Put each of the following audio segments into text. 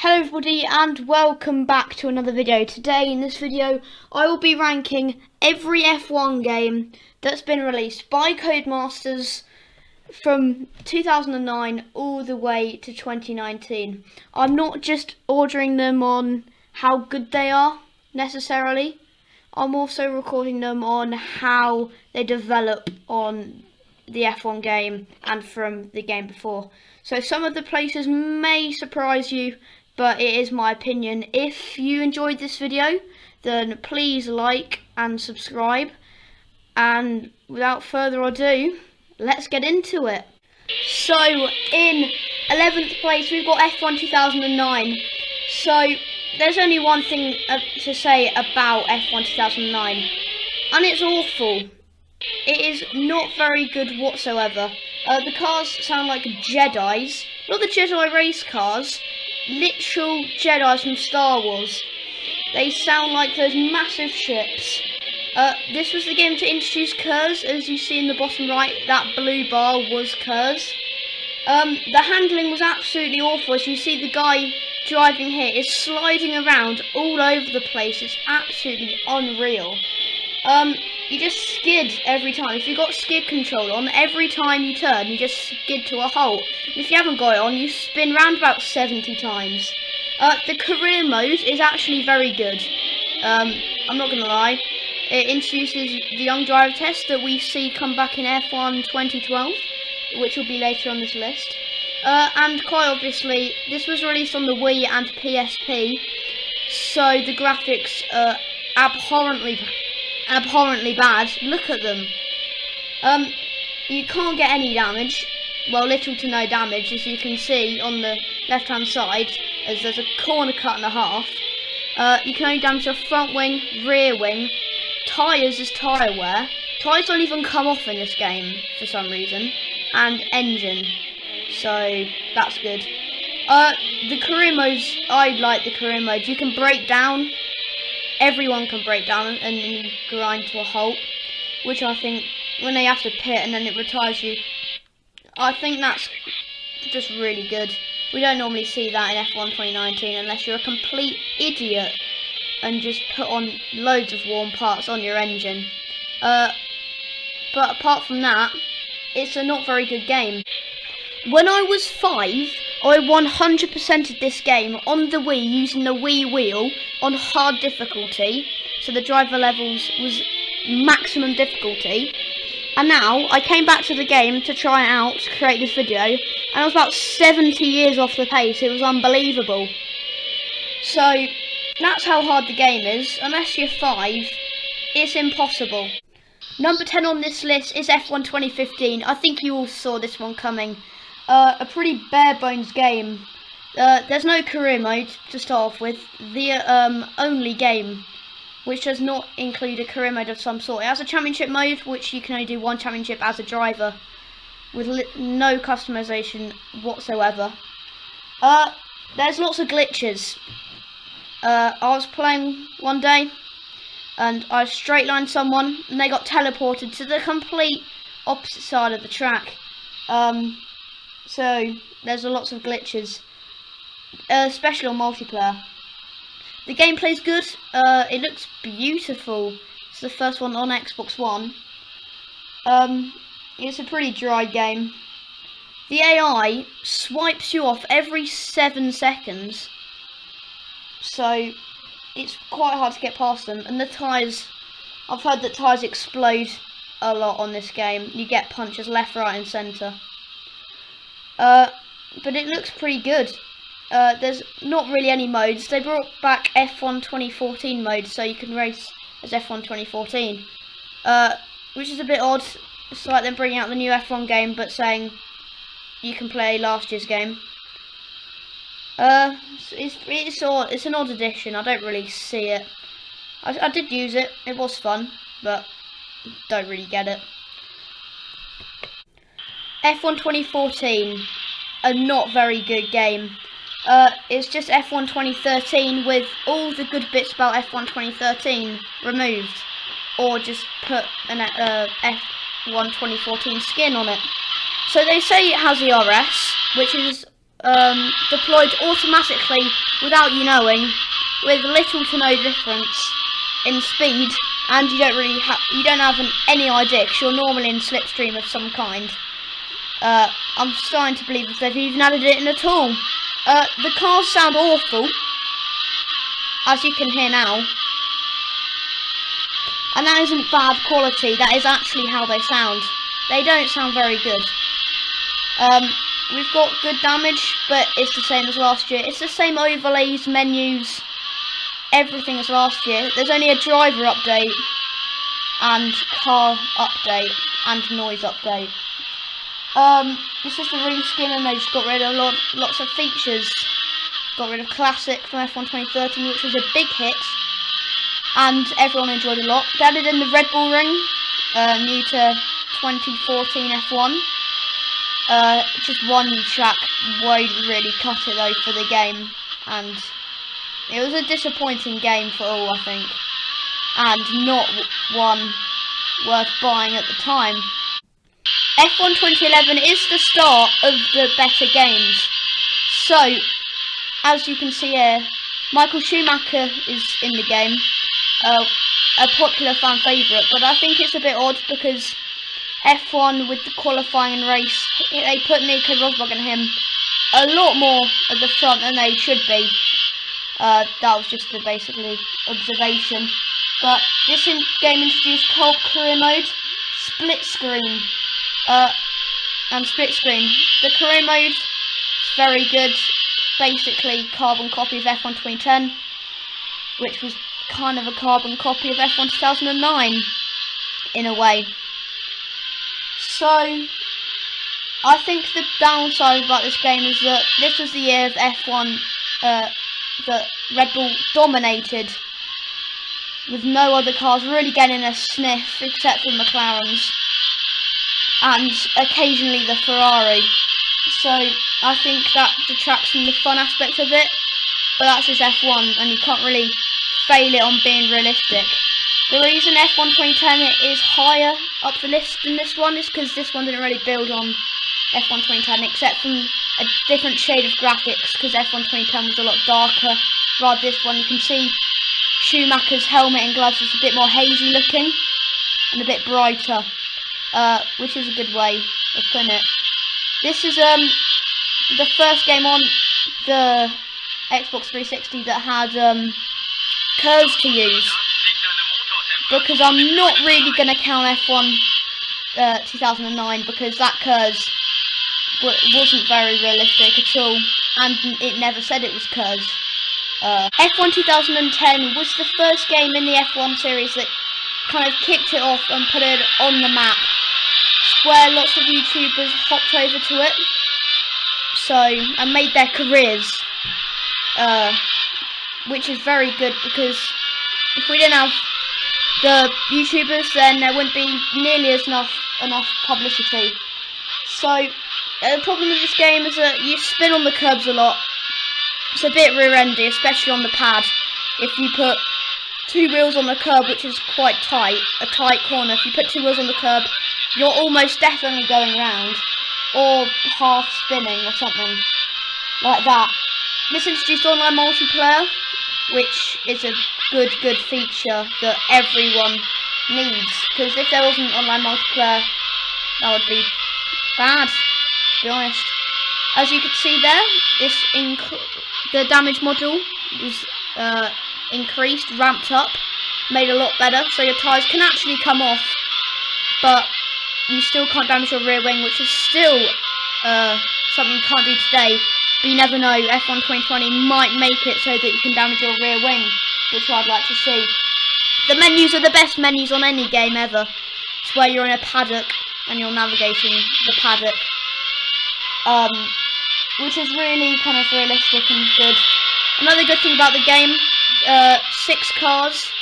Hello everybody and welcome back to another video. Today in this video I will be ranking every F1 game that's been released by Codemasters from 2009 all the way to 2019. I'm not just ordering them on how good they are necessarily, I'm also recording them on how they develop on the F1 game and from the game before. So some of the places may surprise you, but it is my opinion. If you enjoyed this video, then please like and subscribe. And without further ado, let's get into it. So in 11th place, we've got F1 2009. So there's only one thing to say about F1 2009, and it's awful. It is not very good whatsoever. The cars sound like Jedis, not the Jedi race cars, literal Jedis from Star Wars. They sound like those massive ships. This was the game to introduce Kers. As you see in the bottom right, that blue bar was Kers. The handling was absolutely awful. As you see, the guy driving here is sliding around all over the place. It's absolutely unreal. You just skid every time. If you've got skid control on, every time you turn, you just skid to a halt. And if you haven't got it on, you spin round about 70 times. The career mode is actually very good. I'm not going to lie. It introduces the young driver test that we see come back in F1 2012, which will be later on this list. And quite obviously, this was released on the Wii and PSP, so the graphics are abhorrently bad. Look at them. You can't get any damage. Well, little to no damage, as you can see on the left hand side, as there's a corner cut and a half. You can only damage your front wing, rear wing, tyres is tyre wear. Tyres don't even come off in this game for some reason, and engine. So that's good. The career modes, I like the career mode. You can break down. Everyone can break down and grind to a halt, which I think when they have to pit and then it retires you, I think that's just really good. We don't normally see that in F1 2019 unless you're a complete idiot and just put on loads of warm parts on your engine. But apart from that, it's a not very good game. When I was 5, I 100%ed this game on the Wii using the Wii wheel on hard difficulty, so the driver levels was maximum difficulty. And now I came back to the game to try it out, to create this video, and I was about 70 years off the pace. It was unbelievable. So that's how hard the game is. Unless you're 5, it's impossible. Number 10 on this list is F1 2015. I think you all saw this one coming. A pretty bare bones game. There's no career mode to start off with. The only game which does not include a career mode of some sort. It has a championship mode, which you can only do one championship as a driver, with no customization whatsoever. There's lots of glitches. I was playing one day, and I straight lined someone, and they got teleported to the complete opposite side of the track. So there's lots of glitches, especially on multiplayer. The gameplay's good. It looks beautiful. It's the first one on Xbox One. It's a pretty dry game. The AI swipes you off every 7 seconds, so it's quite hard to get past them. And the tyres, I've heard that tyres explode a lot on this game. You get punches left, right and centre. But it looks pretty good. There's not really any modes. They brought back F1 2014 mode, so you can race as F1 2014, which is a bit odd. It's like them bringing out the new F1 game, but saying you can play last year's game. It's an odd addition. I don't really see it. I did use it. It was fun, but don't really get it. F1 2014, a not very good game. It's just F1 2013 with all the good bits about F1 2013 removed, or just put an F1 2014 skin on it. So they say it has ERS, which is deployed automatically without you knowing, with little to no difference in speed, and you don't have any idea because you're normally in slipstream of some kind. I'm starting to believe if they've even added it in at all. The cars sound awful, as you can hear now, and that isn't bad quality. That is actually how they sound. They don't sound very good. We've got good damage, but it's the same as last year. It's the same overlays, menus, everything as last year. There's only a driver update and car update and noise update. It's just a reskin, and they just got rid of lots of features. Got rid of Classic from F1 2013, which was a big hit, and everyone enjoyed a lot. They added in the Red Bull Ring, new to 2014 F1. Just one new track won't really cut it though for the game, and it was a disappointing game for all, I think, and not one worth buying at the time. F1 2011 is the start of the better games. So, as you can see here, Michael Schumacher is in the game, a popular fan favourite, but I think it's a bit odd because F1 with the qualifying and race, they put Nico Rosberg and him a lot more at the front than they should be. That was just a basically observation. But this game introduced co-op career mode, split screen, and split screen. The career mode is very good, basically carbon copy of F1 2010, which was kind of a carbon copy of F1 2009 in a way. So, I think the downside about this game is that this was the year of F1 that Red Bull dominated, with no other cars really getting a sniff except for McLaren's, and occasionally the Ferrari. So, I think that detracts from the fun aspect of it, but that's just F1, and you can't really fail it on being realistic. The reason F1 2010 is higher up the list than this one is because this one didn't really build on F1 2010, except from a different shade of graphics, because F1 2010 was a lot darker. Rather this one, you can see Schumacher's helmet and gloves is a bit more hazy looking and a bit brighter, which is a good way of putting it. This is the first game on the Xbox 360 that had curves to use, because I'm not really going to count F1 2009 because that curves wasn't very realistic at all, and it never said it was curves. F1 2010 was the first game in the F1 series that kind of kicked it off and put it on the map, where lots of YouTubers hopped over to it, and made their careers, which is very good, because if we didn't have the YouTubers, then there wouldn't be nearly enough publicity. So the problem with this game is that you spin on the curbs a lot. It's a bit rear-endy, especially on the pad. If you put two wheels on the curb, which is quite tight, a tight corner, if you put two wheels on the curb, you're almost definitely going round, or half spinning or something like that. This introduced online multiplayer, which is a good feature that everyone needs, because if there wasn't online multiplayer, that would be bad, to be honest. As you can see there, the damage module was increased, ramped up, made a lot better, so your tyres can actually come off, but you still can't damage your rear wing, which is still something you can't do today. But you never know, F1 2020 might make it so that you can damage your rear wing, which I'd like to see. The menus are the best menus on any game ever. It's where you're in a paddock and you're navigating the paddock, which is really kind of realistic and good. Another good thing about the game, 6 cars,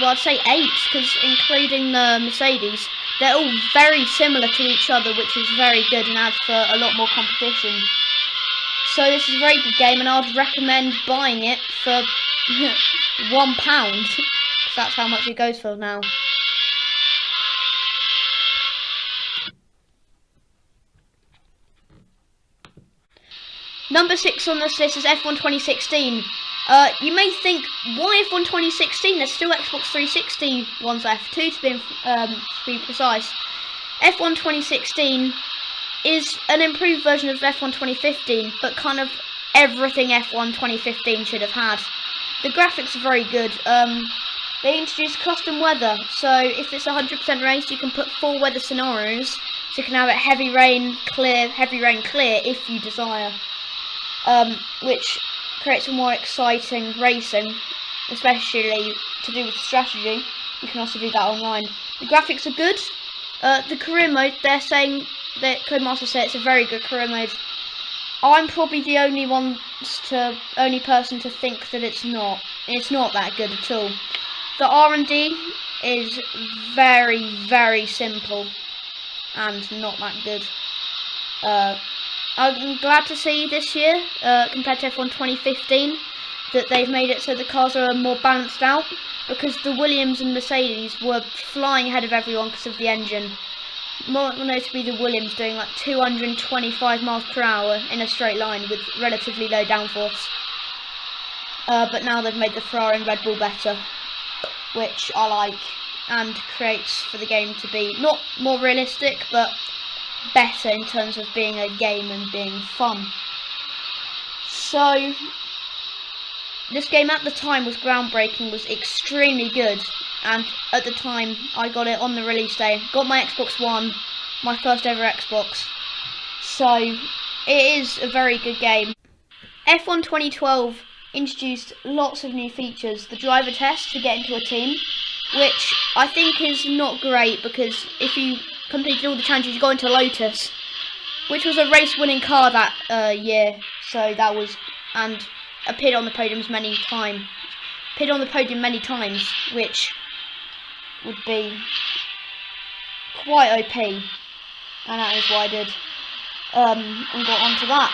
well I'd say 8, because including the Mercedes, they're all very similar to each other, which is very good and adds for a lot more competition. So this is a very good game, and I'd recommend buying it for £1, because that's how much it goes for now. Number 6 on this list is F1 2016. You may think, why F1 2016? There's still Xbox 360 ones left, 2 to be precise. F1 2016 is an improved version of F1 2015, but kind of everything F1 2015 should have had. The graphics are very good. They introduced custom weather, so if it's 100% race, you can put 4 weather scenarios, so you can have it heavy rain, clear if you desire, which creates a more exciting racing, especially to do with strategy. You can also do that online. The graphics are good. The career mode, they're saying that Codemasters say it's a very good career mode. I'm probably the only person to think that it's not. It's not that good at all. The R&D is very, very simple and not that good. I'm glad to see this year, compared to F1 2015, that they've made it so the cars are more balanced out, because the Williams and Mercedes were flying ahead of everyone because of the engine. More notably the Williams doing like 225 miles per hour in a straight line with relatively low downforce. But now they've made the Ferrari and Red Bull better, which I like, and creates for the game to be not more realistic, but better in terms of being a game and being fun. So this game at the time was groundbreaking, was extremely good, and at the time I got it on the release day, got my Xbox One, my first ever Xbox, so it is a very good game. F1 2012 introduced lots of new features. The driver test to get into a team, which I think is not great, because if you completed all the challenges you got into Lotus, which was a race winning car that year, so that was, and appeared on the podium many times, which would be quite OP, and that is what I did, and got onto that.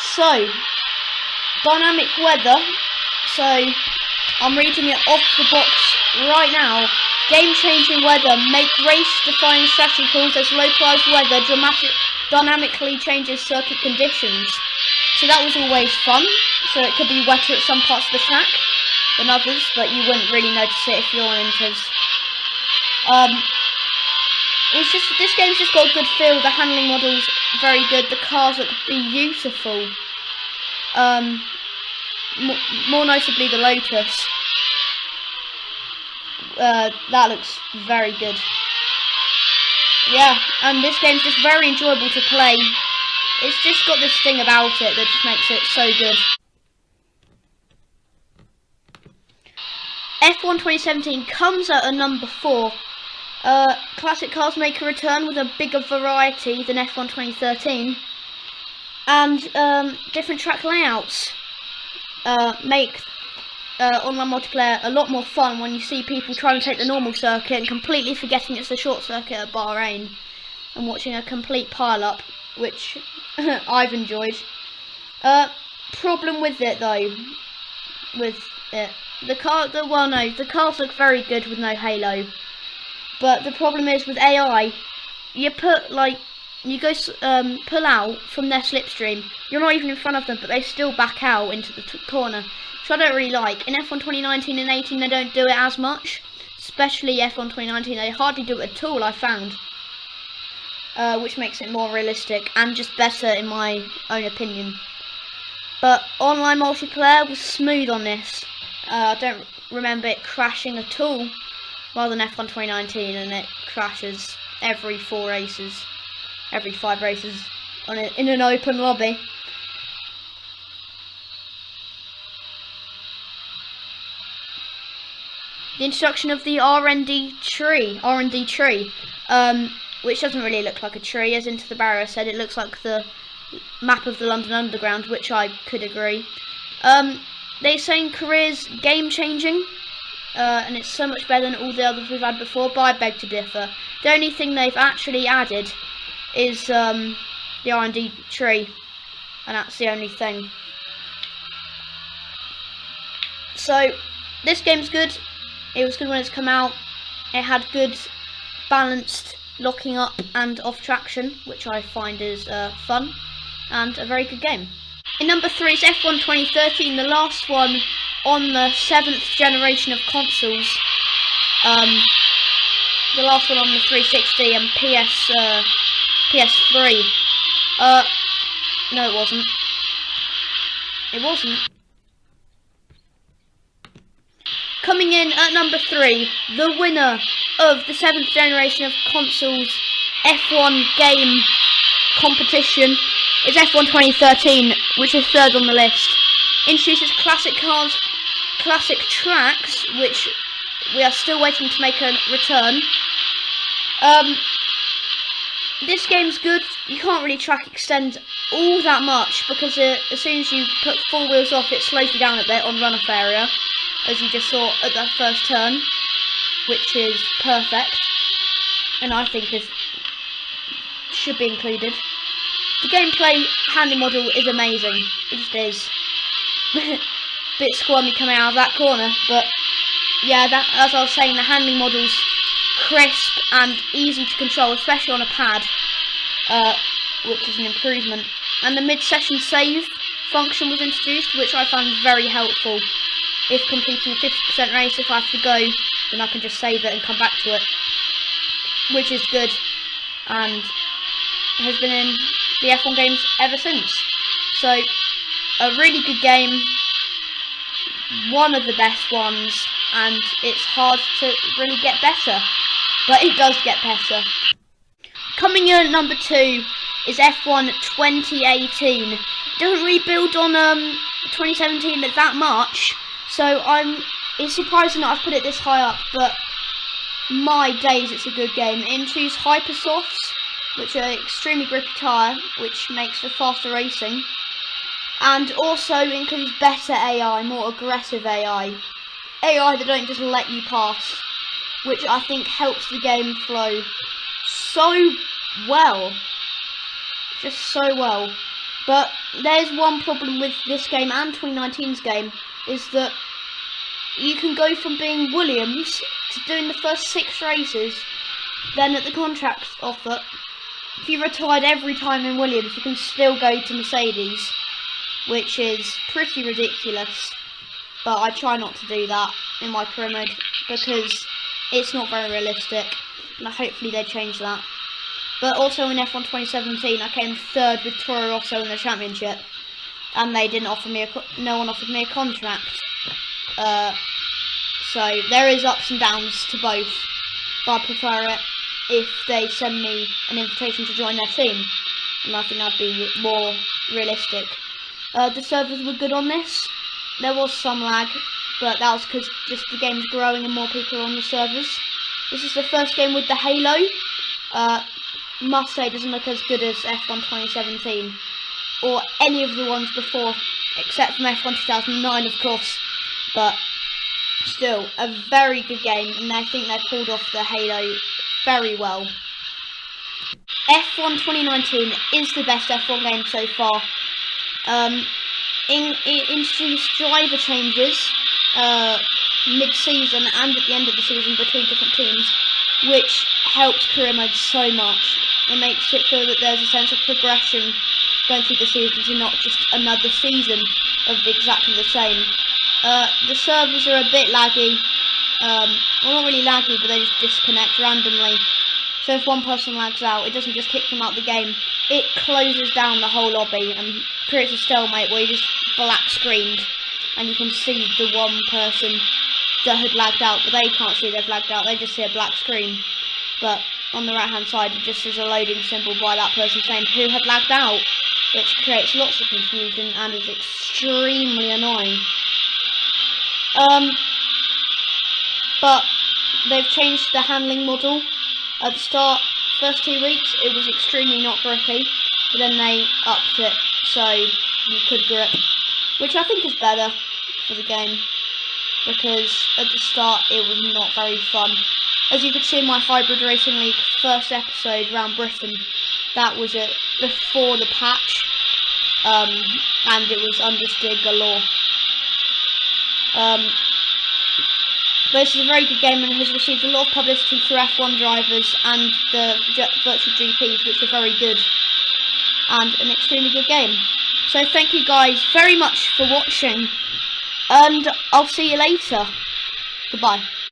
So, dynamic weather, so I'm reading it off the box right now. Game-changing weather, make race-defining strategy calls as localized weather dynamically changes circuit conditions. So that was always fun. So it could be wetter at some parts of the track than others, but you wouldn't really notice it if you're on inters. It's just, this game's just got a good feel. The handling model's very good. The cars look beautiful. More notably the Lotus. That looks very good. Yeah, and this game's just very enjoyable to play. It's just got this thing about it that just makes it so good. F1 2017 comes at a number 4. Classic cars make a return with a bigger variety than F1 2013. And different track layouts make online multiplayer a lot more fun when you see people trying to take the normal circuit and completely forgetting it's a short circuit at Bahrain and watching a complete pile-up, which I've enjoyed. Problem with it though, the cars look very good with no halo, but the problem is with AI, you pull out from their slipstream, you're not even in front of them, but they still back out into the corner, which I don't really like. In F1 2019 and 18 they don't do it as much, especially F1 2019, they hardly do it at all, I found, which makes it more realistic and just better in my own opinion. But online multiplayer was smooth on this. I don't remember it crashing at all, rather than F1 2019, and it crashes every 5 races in an open lobby. The introduction of the R&D tree, which doesn't really look like a tree, as Into the Barrier said, it looks like the map of the London Underground, which I could agree. They're saying career's game-changing, and it's so much better than all the others we've had before, but I beg to differ. The only thing they've actually added is the R&D tree, and that's the only thing. So, this game's good. It was good when it's come out. It had good, balanced locking up and off traction, which I find is fun, and a very good game. In number 3 is F1 2013, the last one on the 7th generation of consoles. The last one on the 360 and PS3. No, it wasn't. It wasn't. Coming in at number 3, the winner of the 7th generation of consoles F1 game competition is F1 2013, which is 3rd on the list. Introduces classic cars, classic tracks, which we are still waiting to make a return. This game's good. You can't really track extend all that much because as soon as you put 4 wheels off, it slows you down a bit on run-off area, as you just saw at that first turn, which is perfect, and I think should be included. The gameplay handling model is amazing. It just is. Bit squirmy coming out of that corner, but yeah, as I was saying, the handling model's crisp and easy to control, especially on a pad, which is an improvement. And the mid-session save function was introduced, which I found very helpful. If completing a 50% race, if I have to go, then I can just save it and come back to it, which is good, and has been in the F1 games ever since. So, a really good game, one of the best ones, and it's hard to really get better, but it does get better. Coming in at number 2 is F1 2018. It doesn't really build on 2017 that much, so it's surprising that I've put it this high up, but my days, it's a good game. It introduces Hypersofts, which are extremely grippy tyre, which makes for faster racing, and also includes better AI, more aggressive AI that don't just let you pass, which I think helps the game flow so well, just so well. But there's one problem with this game and 2019's game, is that you can go from being Williams to doing the first 6 races, then at the contract offer, if you retired every time in Williams, you can still go to Mercedes, which is pretty ridiculous. But I try not to do that in my career mode because it's not very realistic, and hopefully they change that. But also in F1 2017, I came 3rd with Toro Rosso in the championship, and they didn't offer me no one offered me a contract. So there is ups and downs to both, but I prefer it if they send me an invitation to join their team, and I think that'd be more realistic. The servers were good on this. There was some lag, but that was because just the game's growing and more people are on the servers. This is the first game with the Halo. Must say it doesn't look as good as F1 2017 or any of the ones before, except from F1 2009 of course, but still a very good game, and I think they pulled off the Halo very well. F1 2019 is the best F1 game so far. It introduced driver changes mid-season and at the end of the season between different teams, which helps career mode so much. It makes it feel that there's a sense of progression going through the seasons and not just another season of exactly the same. The servers are a bit laggy. Well, not really laggy, but they just disconnect randomly. So if one person lags out, it doesn't just kick them out the game. It closes down the whole lobby and creates a stalemate where you just black screened, and you can see the one person that had lagged out, but they can't see they've lagged out. They just see a black screen. But on the right hand side, it just says a loading symbol by that person's name who had lagged out, which creates lots of confusion and is extremely annoying. But they've changed the handling model. At the start, first 2 weeks, it was extremely not grippy, but then they upped it so you could grip, which I think is better for the game, because at the start it was not very fun. As you could see in my Hybrid Racing League first episode around Britain, that was it before the patch, and it was understeer galore. But this is a very good game and has received a lot of publicity through F1 drivers and the virtual GPs, which are very good, and an extremely good game. So thank you guys very much for watching, and I'll see you later. Goodbye.